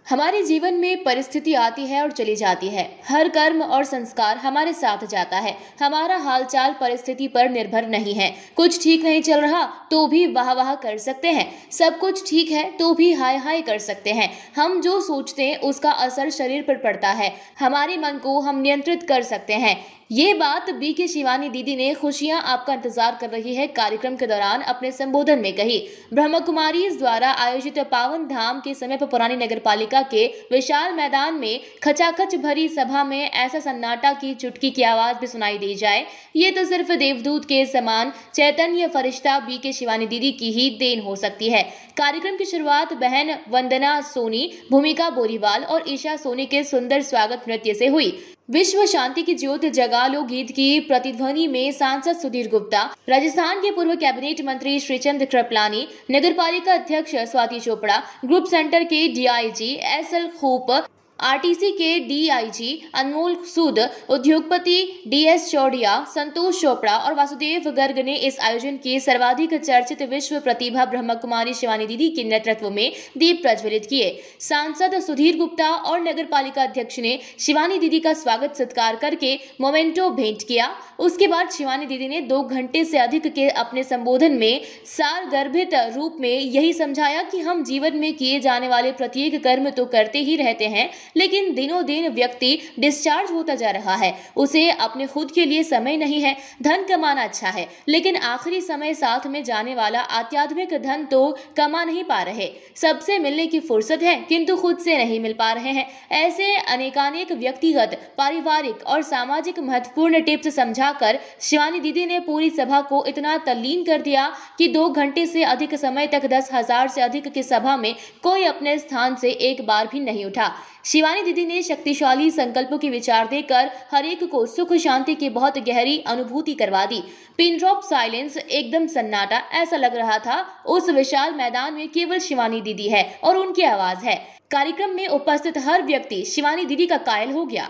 हमारे जीवन में परिस्थिति आती है और चली जाती है। हर कर्म और संस्कार हमारे साथ जाता है। हमारा हालचाल परिस्थिति पर निर्भर नहीं है। कुछ ठीक नहीं चल रहा तो भी वाह वाह कर सकते हैं। सब कुछ ठीक है तो भी हाय हाय कर सकते हैं। हम जो सोचते हैं उसका असर शरीर पर पड़ता है। हमारे मन को हम नियंत्रित कर सकते हैं। ये बात बी के शिवानी दीदी ने खुशियां आपका इंतजार कर रही है कार्यक्रम के दौरान अपने संबोधन में कही। ब्रह्म कुमारी द्वारा आयोजित पावन धाम के समीप पुरानी नगर पालिका के विशाल मैदान में खचाखच भरी सभा में ऐसा सन्नाटा की चुटकी की आवाज भी सुनाई दी जाए, ये तो सिर्फ देवदूत के समान चैतन्य फरिश्ता बी के शिवानी दीदी की ही देन हो सकती है। कार्यक्रम की शुरुआत बहन वंदना सोनी, भूमिका बोरीवाल और ईशा सोनी के सुंदर स्वागत नृत्य से हुई। विश्व शांति की ज्योत जगा लो गीत की प्रतिध्वनि में सांसद सुधीर गुप्ता, राजस्थान के पूर्व कैबिनेट मंत्री श्रीचंद कृपलानी, नगर पालिका अध्यक्ष स्वाति चोपड़ा, ग्रुप सेंटर के डीआईजी एसएल खूप, आरटीसी के डीआईजी अनमोल सूद, उद्योगपति डीएस चौड़िया, संतोष चोपड़ा और वासुदेव गर्ग ने इस आयोजन की सर्वाधिक चर्चित विश्व प्रतिभा ब्रह्म कुमारी शिवानी दीदी के नेतृत्व में दीप प्रज्वलित किए। सांसद सुधीर गुप्ता और नगर पालिका अध्यक्ष ने शिवानी दीदी का स्वागत सत्कार करके मोमेंटो भेंट किया। उसके बाद शिवानी दीदी ने 2 घंटे से अधिक के अपने संबोधन में सारगर्भित रूप में यही समझाया कि हम जीवन में किए जाने वाले प्रत्येक कर्म तो करते ही रहते हैं, लेकिन दिनों दिन व्यक्ति डिस्चार्ज होता जा रहा है। उसे अपने खुद के लिए समय नहीं है। धन कमाना अच्छा है, लेकिन आखिरी समय साथ में जाने वाला आध्यात्मिक धन तो कमा नहीं पा रहे। सबसे मिलने की फुर्सत है किंतु खुद से नहीं मिल पा रहे हैं। ऐसे अनेकानेक व्यक्तिगत, पारिवारिक और सामाजिक महत्वपूर्ण टिप्स समझाकर शिवानी दीदी ने पूरी सभा को इतना तल्लीन कर दिया कि 2 घंटे से अधिक समय तक 10,000 से अधिक की सभा में कोई अपने स्थान से एक बार भी नहीं उठा। शिवानी दीदी ने शक्तिशाली संकल्पों की विचार देकर हर एक को सुख शांति की बहुत गहरी अनुभूति करवा दी। पिन ड्रॉप साइलेंस, एकदम सन्नाटा। ऐसा लग रहा था उस विशाल मैदान में केवल शिवानी दीदी है और उनकी आवाज है। कार्यक्रम में उपस्थित हर व्यक्ति शिवानी दीदी का कायल हो गया।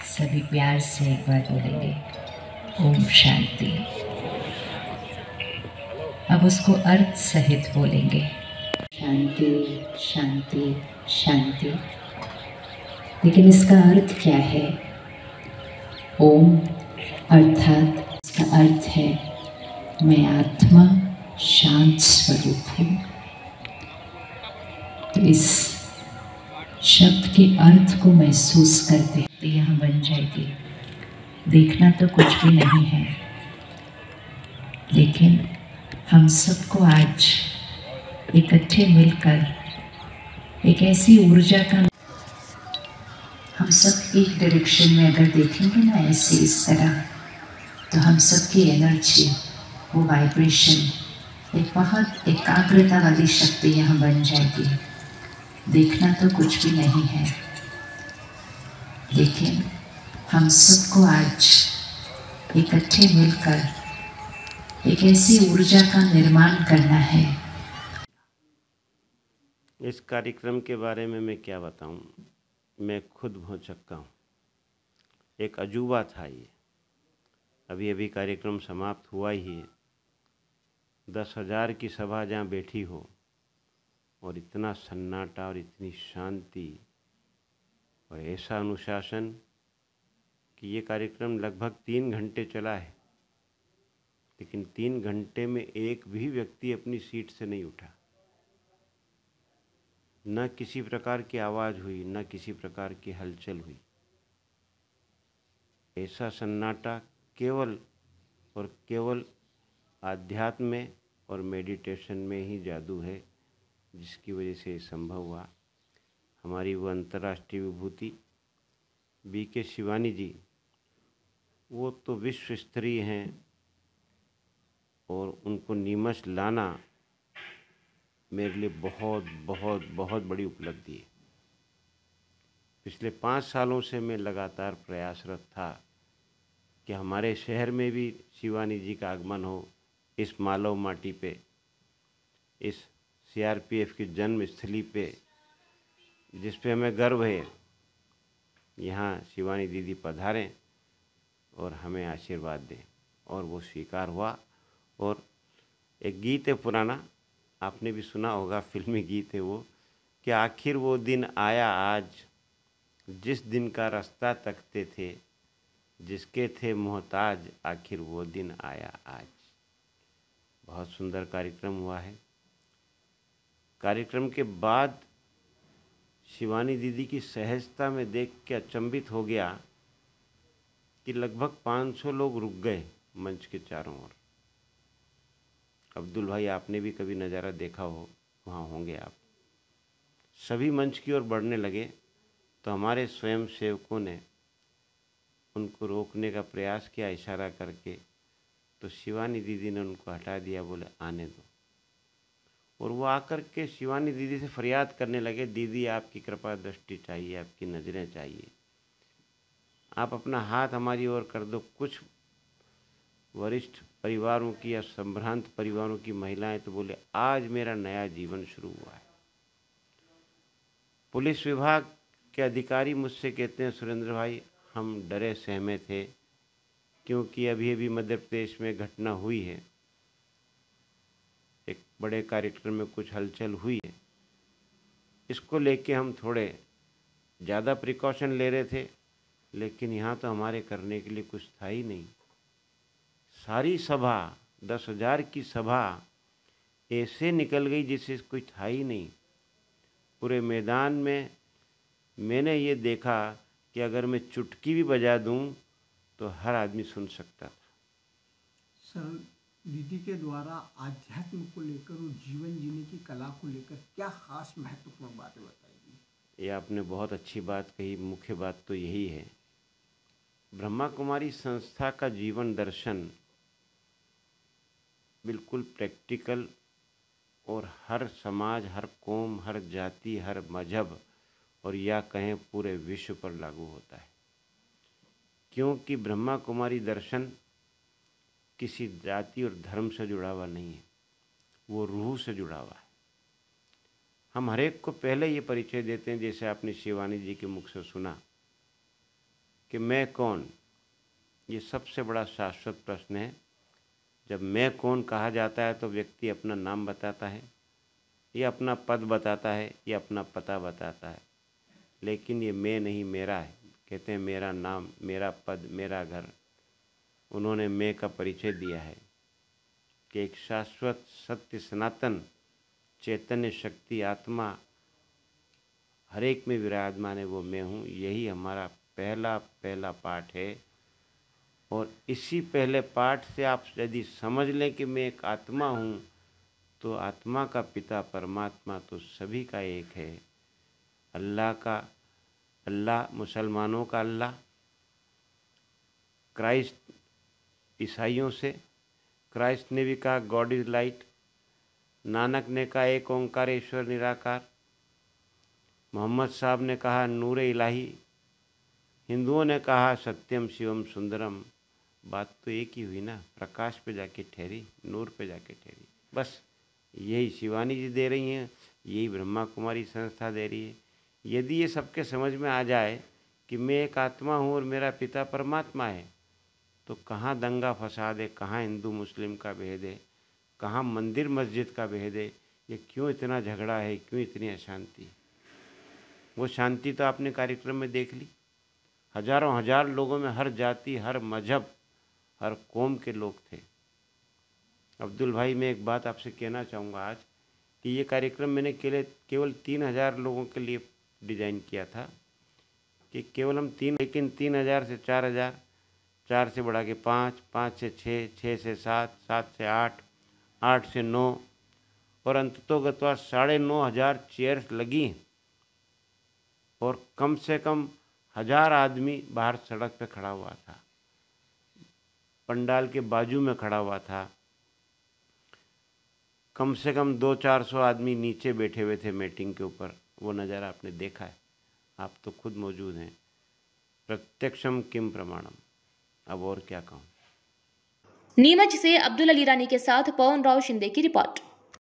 सभी प्यार से एक बार बोलेंगे ओम शांति। अब उसको अर्थ सहित बोलेंगे शांति शांति शांति। लेकिन इसका अर्थ क्या है? ओम अर्थात इसका अर्थ है मैं आत्मा शांत स्वरूप हूँ। तो इस शब्द के अर्थ को महसूस करते तो यहाँ बन जाएगी। देखना तो कुछ भी नहीं है, लेकिन हम सबको आज इकट्ठे मिलकर एक ऐसी ऊर्जा का, हम सब एक डायरेक्शन में अगर देखेंगे ना ऐसे इस तरह, तो हम सबकी एनर्जी, वो वाइब्रेशन, एक बहुत एकाग्रता वाली शक्ति यहाँ बन जाएगी। देखना तो कुछ भी नहीं है, लेकिन हम सबको आज इकट्ठे मिलकर एक ऐसी ऊर्जा का निर्माण करना है। इस कार्यक्रम के बारे में मैं क्या बताऊं, मैं खुद भौचक्का हूँ। एक अजूबा था ये। अभी अभी कार्यक्रम समाप्त हुआ ही है। 10,000 की सभा जहाँ बैठी हो और इतना सन्नाटा और इतनी शांति और ऐसा अनुशासन कि ये कार्यक्रम लगभग 3 घंटे चला है, लेकिन 3 घंटे में एक भी व्यक्ति अपनी सीट से नहीं उठा। न किसी प्रकार की आवाज़ हुई, न किसी प्रकार की हलचल हुई। ऐसा सन्नाटा केवल और केवल आध्यात्म में और मेडिटेशन में ही जादू है, जिसकी वजह से संभव हुआ। हमारी वो अंतर्राष्ट्रीय विभूति बी के शिवानी जी, वो तो विश्व स्तरीय हैं और उनको नीमच लाना मेरे लिए बहुत बहुत बहुत बड़ी उपलब्धि है। पिछले 5 सालों से मैं लगातार प्रयासरत था कि हमारे शहर में भी शिवानी जी का आगमन हो, इस मालव माटी पे, इस सीआरपीएफ की जन्म स्थली पे, जिस पे हमें गर्व है। यहाँ शिवानी दीदी पधारें और हमें आशीर्वाद दें, और वो स्वीकार हुआ। और एक गीत है पुराना, आपने भी सुना होगा, फिल्मी गीत है वो, कि आखिर वो दिन आया आज, जिस दिन का रास्ता तकते थे, जिसके थे मोहताज, आखिर वो दिन आया आज। बहुत सुंदर कार्यक्रम हुआ है। कार्यक्रम के बाद शिवानी दीदी की सहजता में देख के अचंभित हो गया कि लगभग 500 लोग रुक गए मंच के चारों ओर। अब्दुल भाई, आपने भी कभी नज़ारा देखा हो, वहाँ होंगे आप। सभी मंच की ओर बढ़ने लगे तो हमारे स्वयं सेवकों ने उनको रोकने का प्रयास किया इशारा करके, तो शिवानी दीदी ने उनको हटा दिया, बोले आने दो। और वो आकर के शिवानी दीदी से फरियाद करने लगे, दीदी आपकी कृपा दृष्टि चाहिए, आपकी नज़रें चाहिए, आप अपना हाथ हमारी ओर कर दो। कुछ वरिष्ठ परिवारों की या संभ्रांत परिवारों की महिलाएं तो बोले आज मेरा नया जीवन शुरू हुआ है। पुलिस विभाग के अधिकारी मुझसे कहते हैं, सुरेंद्र भाई हम डरे सहमे थे, क्योंकि अभी अभी मध्य प्रदेश में घटना हुई है, एक बड़े कार्यक्रम में कुछ हलचल हुई है, इसको लेके हम थोड़े ज़्यादा प्रिकॉशन ले रहे थे, लेकिन यहाँ तो हमारे करने के लिए कुछ था ही नहीं। सारी सभा 10,000 की सभा ऐसे निकल गई जिससे कोई था ही नहीं। पूरे मैदान में मैंने ये देखा कि अगर मैं चुटकी भी बजा दूं तो हर आदमी सुन सकता था। सर, दीदी के द्वारा आध्यात्म को लेकर और जीवन जीने की कला को लेकर क्या खास महत्वपूर्ण बातें बताएगी? ये आपने बहुत अच्छी बात कही। मुख्य बात तो यही है, ब्रह्मा कुमारी संस्था का जीवन दर्शन बिल्कुल प्रैक्टिकल और हर समाज, हर कौम, हर जाति, हर मजहब और या कहें पूरे विश्व पर लागू होता है। क्योंकि ब्रह्मा कुमारी दर्शन किसी जाति और धर्म से जुड़ा हुआ नहीं है, वो रूह से जुड़ा हुआ है। हम हर एक को पहले ये परिचय देते हैं, जैसे आपने शिवानी जी के मुख से सुना कि मैं कौन। ये सबसे बड़ा शाश्वत प्रश्न है। जब मैं कौन कहा जाता है तो व्यक्ति अपना नाम बताता है, या अपना पद बताता है, या अपना पता बताता है, लेकिन ये मैं नहीं, मेरा है। कहते हैं मेरा नाम, मेरा पद, मेरा घर। उन्होंने मैं का परिचय दिया है कि एक शाश्वत सत्य सनातन चैतन्य शक्ति आत्मा हर एक में विराजमान है, वो मैं हूँ। यही हमारा पहला पाठ है। और इसी पहले पाठ से आप यदि समझ लें कि मैं एक आत्मा हूँ, तो आत्मा का पिता परमात्मा तो सभी का एक है। अल्लाह का अल्लाह, मुसलमानों का अल्लाह, क्राइस्ट ईसाइयों से, क्राइस्ट ने भी कहा गॉड इज़ लाइट, नानक ने कहा एक ओंकार ईश्वर निराकार, मोहम्मद साहब ने कहा नूर इलाही, हिंदुओं ने कहा सत्यम शिवम सुंदरम। बात तो एक ही हुई ना, प्रकाश पे जाके ठहरी, नूर पे जाके ठहरी। बस यही शिवानी जी दे रही हैं, यही ब्रह्मा कुमारी संस्था दे रही है। यदि ये सबके समझ में आ जाए कि मैं एक आत्मा हूँ और मेरा पिता परमात्मा है, तो कहाँ दंगा फसाद है, कहाँ हिंदू मुस्लिम का भेद है, कहाँ मंदिर मस्जिद का भेद है, ये क्यों इतना झगड़ा है, क्यों इतनी अशांति? वो शांति तो आपने कार्यक्रम में देख ली। हजारों हजार लोगों में हर जाति, हर मजहब, हर कौम के लोग थे। अब्दुल भाई, मैं एक बात आपसे कहना चाहूँगा आज कि ये कार्यक्रम मैंने केवल 3,000 लोगों के लिए डिज़ाइन किया था कि केवल हम लेकिन 3,000 से 4,000, 4 से बढ़ा के 5, 5 से 6, 6 से 7, 7 से 8, 8 से 9 और अंततोगत्वा 9,500 चेयर्स लगी और कम से कम 1,000 आदमी बाहर सड़क पे खड़ा हुआ था, पंडाल के बाजू में खड़ा हुआ था। कम से कम 200-400 आदमी नीचे बैठे हुए थे मीटिंग के ऊपर। वो नज़ारा आपने देखा है, आप तो खुद मौजूद हैं। प्रत्यक्षम किम प्रमाणम, अब और क्या कहूँ। नीमच से अब्दुल अली रानी के साथ पवन राव शिंदे की रिपोर्ट।